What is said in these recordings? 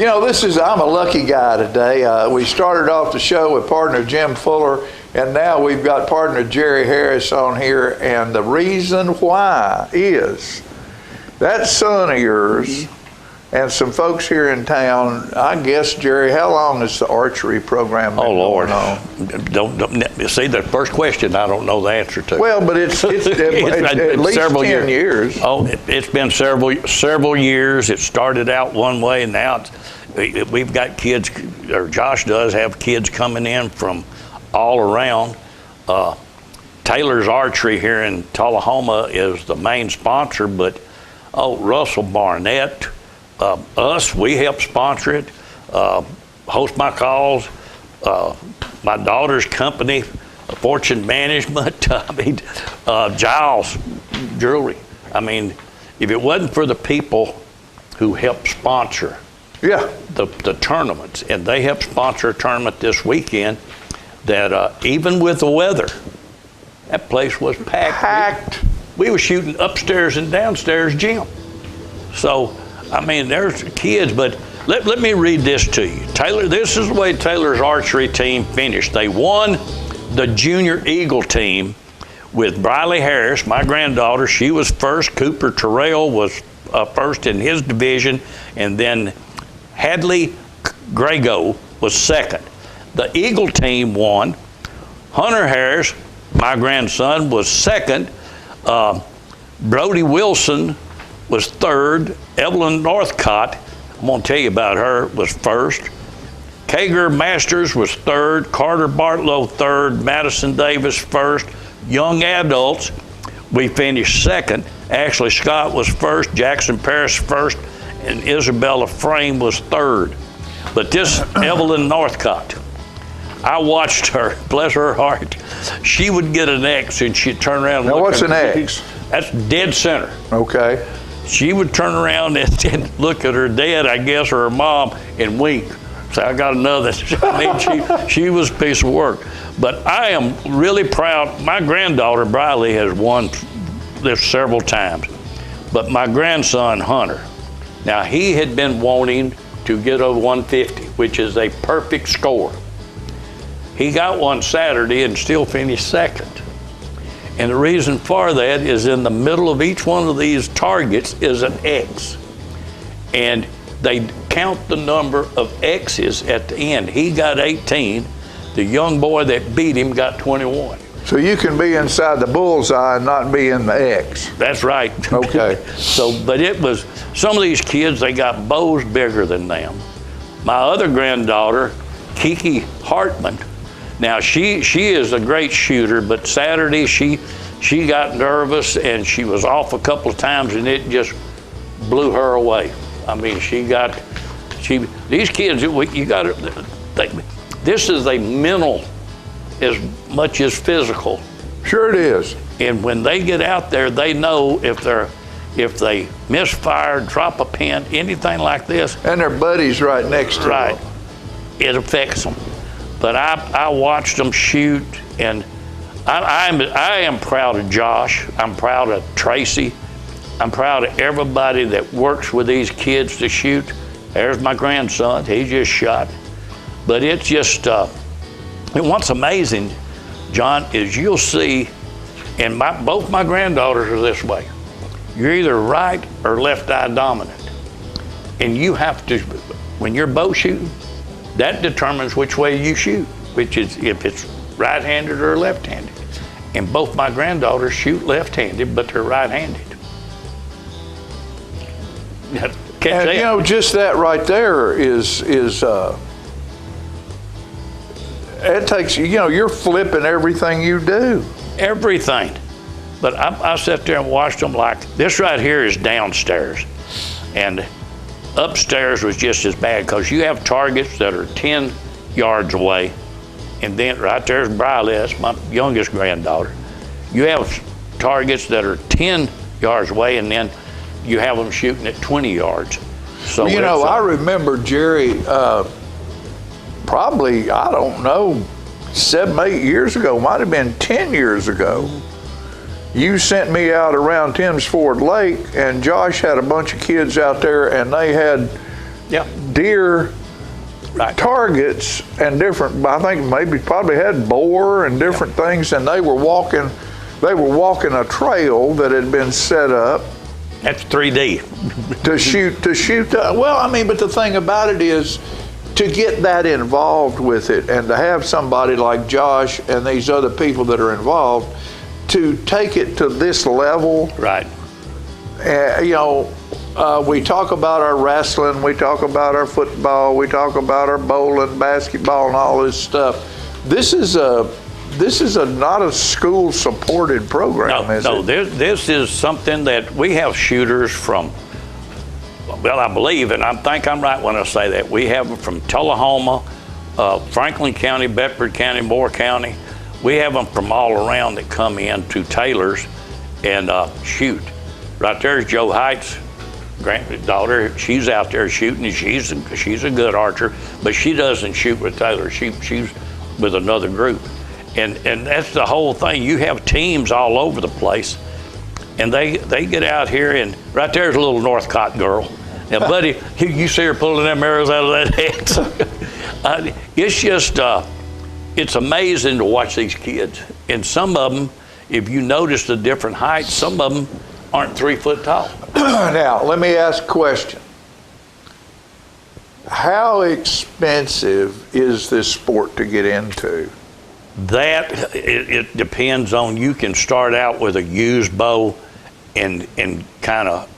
You know, I'm a lucky guy today. We started off the show with partner Jim Fuller, and now we've got partner Jerry Harris on here. And the reason why is that son of yours and some folks here in town. I guess, Jerry, how long has the archery program been going on? Don't see the first question. I don't know the answer to. Well, but it's at least several 10 years. Oh, it's been several years. It started out one way, and now we've got kids, or Josh does have kids coming in from all around. Taylor's Archery here in Tullahoma is the main sponsor, but Russell Barnett. We help sponsor it, host my calls, my daughter's company, Fortune Management, Giles Jewelry. I mean, if it wasn't for the people who help sponsor the tournaments, and they helped sponsor a tournament this weekend that even with the weather, that place was packed. We were shooting upstairs and downstairs gym. So, I mean, there's kids, but let me read this to you. This is the way Taylor's archery team finished. They won the Junior Eagle team with Briley Harris, my granddaughter. She was first. Cooper Terrell was first in his division, and then Hadley Grago was second. The Eagle team won. Hunter Harris, my grandson, was second. Brody Wilson was third. Evelyn Northcott, I'm going to tell you about her, was first. Kager Masters was third. Carter Bartlow third. Madison Davis first. Young adults, we finished second. Ashley Scott was first. Jackson Paris first. And Isabella Frame was third. But this Evelyn Northcott, I watched her, bless her heart. She would get an X and she'd turn around and now look what's an X? That's dead center. Okay. She would turn around and look at her dad, I guess, or her mom, and wink. Say, I got another. I mean, she was a piece of work. But I am really proud. My granddaughter, Briley, has won this several times. But my grandson, Hunter, now he had been wanting to get over 150, which is a perfect score. He got one Saturday and still finished second. And the reason for that is in the middle of each one of these targets is an X. And they count the number of X's at the end. He got 18. The young boy that beat him got 21. So you can be inside the bullseye and not be in the X. That's right. Okay. But it was, some of these kids, they got bows bigger than them. My other granddaughter, Kiki Hartman, now she is a great shooter, but Saturday she got nervous and she was off a couple of times and it just blew her away. I mean, these kids, this is a mental as much as physical. Sure it is. And when they get out there, they know if they misfire, drop a pin, anything like this. And their buddies right next to them. Right. It affects them. But I watched them shoot, and I am proud of Josh. I'm proud of Tracy. I'm proud of everybody that works with these kids to shoot. There's my grandson. He just shot. But it's just, and what's amazing, John, is you'll see, and both my granddaughters are this way. You're either right or left eye dominant. And you have to, when you're bow shooting, that determines which way you shoot, which is if it's right-handed or left-handed. And both my granddaughters shoot left-handed, but they're right-handed. And you know, just that right there is it takes, you know, you're flipping everything you do. Everything. But I sat there and watched them. Like this right here is downstairs, and upstairs was just as bad because you have targets that are 10 yards away, and then right there's Briley, that's my youngest granddaughter. You have targets that are 10 yards away, and then you have them shooting at 20 yards. So you know, I remember, Jerry, probably, I don't know, 7, 8 years ago, might have been 10 years ago. You sent me out around Timms Ford Lake, and Josh had a bunch of kids out there, and they had Yeah. deer Right. targets and different, I think probably had boar and different things, and they were walking a trail that had been set up That's 3D. to shoot. Well, I mean, but the thing about it is to get that involved with it and to have somebody like Josh and these other people that are involved to take it to this level. Right. We talk about our wrestling, we talk about our football, we talk about our bowling, basketball, and all this stuff. This is not a school supported program, is it? This is something that we have shooters from. Well, I believe, and I think I'm right when I say that, we have them from Tullahoma, Franklin County, Bedford County, Moore County. We have them from all around that come in to Taylor's and shoot. Right there's Joe Heights' granddaughter. She's out there shooting, and she's a good archer, but she doesn't shoot with Taylor. She's with another group, and that's the whole thing. You have teams all over the place, and they get out here, and right there's a little Northcott girl. Now, buddy, you see her pulling them arrows out of that head. It's just, it's amazing to watch these kids. And some of them, if you notice the different heights, some of them aren't 3 foot tall. Now, let me ask a question. How expensive is this sport to get into? That, it depends on, you can start out with a used bow and kind of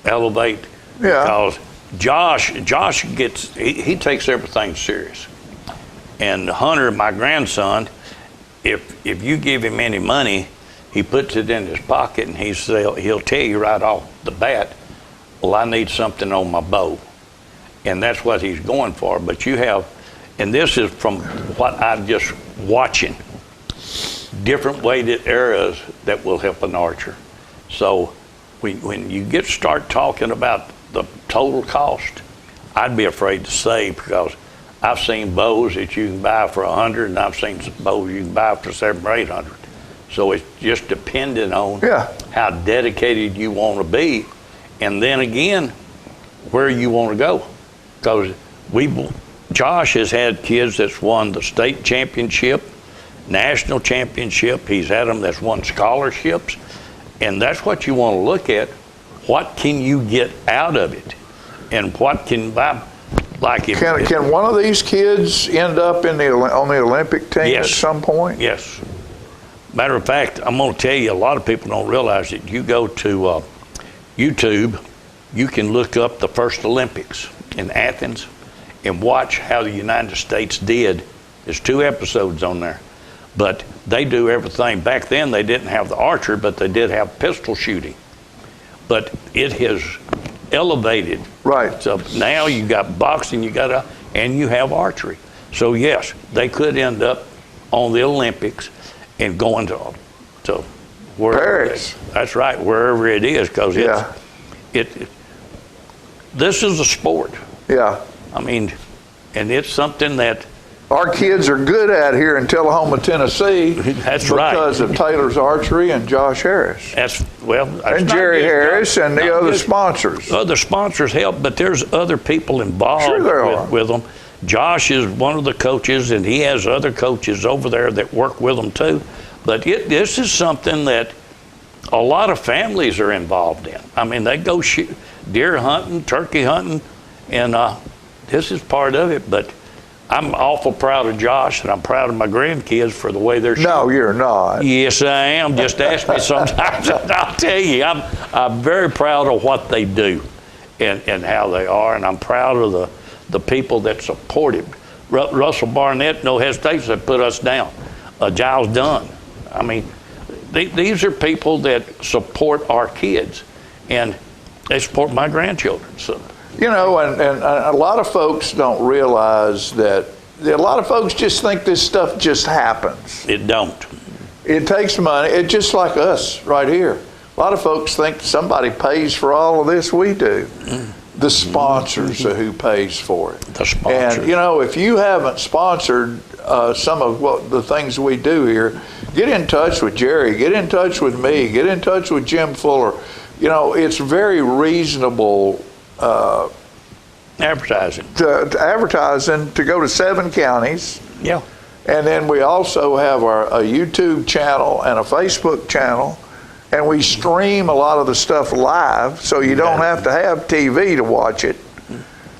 elevate. Yeah. Because Josh gets, he takes everything serious. And Hunter, my grandson, if you give him any money, he puts it in his pocket and he'll tell you right off the bat, well, I need something on my bow. And that's what he's going for. But you have, and this is from what I'm just watching, different weighted arrows that will help an archer. So when you start talking about the total cost, I'd be afraid to say, because I've seen bows that you can buy for $100, and I've seen bows you can buy for $700 or $800. So it's just dependent on how dedicated you want to be, and then again, where you want to go. Because Josh has had kids that's won the state championship, national championship. He's had them that's won scholarships, and that's what you want to look at. What can you get out of it, and what can buy? Like if, can one of these kids end up on the Olympic team at some point? Yes. Matter of fact, I'm going to tell you, a lot of people don't realize it. You go to YouTube, you can look up the first Olympics in Athens and watch how the United States did. There's 2 episodes on there, but they do everything. Back then, they didn't have the archer, but they did have pistol shooting. But it has elevated. Right. So now you got boxing, and you have archery. So yes, they could end up on the Olympics and going to wherever. Paris. That's right, wherever it is, because this is a sport. Yeah. I mean, and it's something that our kids are good at here in Tullahoma, Tennessee. That's right. Because of Taylor's Archery and Josh Harris. And Jerry Harris and the other sponsors. Other sponsors help, but there's other people involved with them. Josh is one of the coaches, and he has other coaches over there that work with them too. But this is something that a lot of families are involved in. I mean, they go shoot deer hunting, turkey hunting, and this is part of it. But I'm awful proud of Josh, and I'm proud of my grandkids for the way they're shooting. No, you're not. Yes, I am. Just ask me sometimes, and I'll tell you. I'm very proud of what they do and how they are, and I'm proud of the people that support him. Russell Barnett, no hesitation, put us down. Giles Dunn. I mean, these are people that support our kids, and they support my grandchildren. So. You know, and a lot of folks don't realize that. A lot of folks just think this stuff just happens. It don't. It takes money. It's just like us right here. A lot of folks think somebody pays for all of this. We do. The sponsors are who pays for it. The sponsors. And, you know, if you haven't sponsored some of what the things we do here, get in touch with Jerry. Get in touch with me. Get in touch with Jim Fuller. You know, it's very reasonable Advertising. to advertising to go to 7 counties. Yeah. And then we also have a YouTube channel and a Facebook channel, and we stream a lot of the stuff live, so you don't have to have TV to watch it.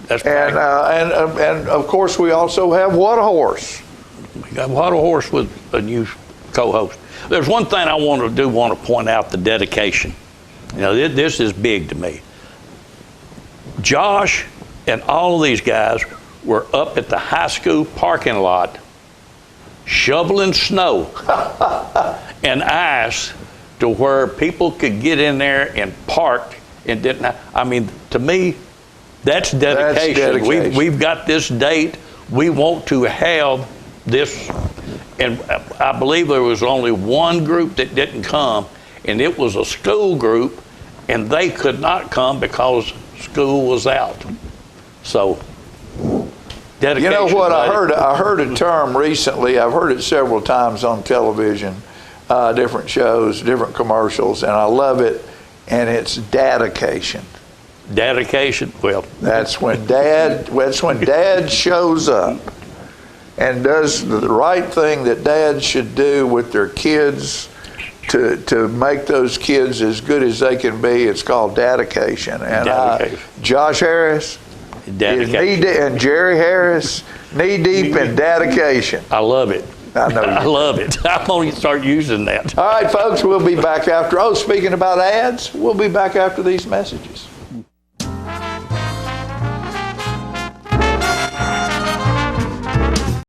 That's And of course, we also have What a Horse. We got What a Horse with a new co-host. There's one thing I want to point out: the dedication. You know, this is big to me. Josh and all of these guys were up at the high school parking lot shoveling snow and ice to where people could get in there and park and didn't. I mean, to me, that's dedication. We've got this date. We want to have this, and I believe there was only one group that didn't come, and it was a school group, and they could not come because school was out. So, dedication. You know what, buddy. I heard a term recently. I've heard it several times on television, different shows, different commercials, and I love it. And it's dedication. Dedication. Well, that's when Dad shows up and does the right thing that dads should do with their kids to make those kids as good as they can be. It's called dedication. And Josh Harris and Jerry Harris, knee deep in dedication. I love it. I know you. I love it. I'm going to start using that. All right, folks, we'll be back after. Oh, speaking about ads, we'll be back after these messages.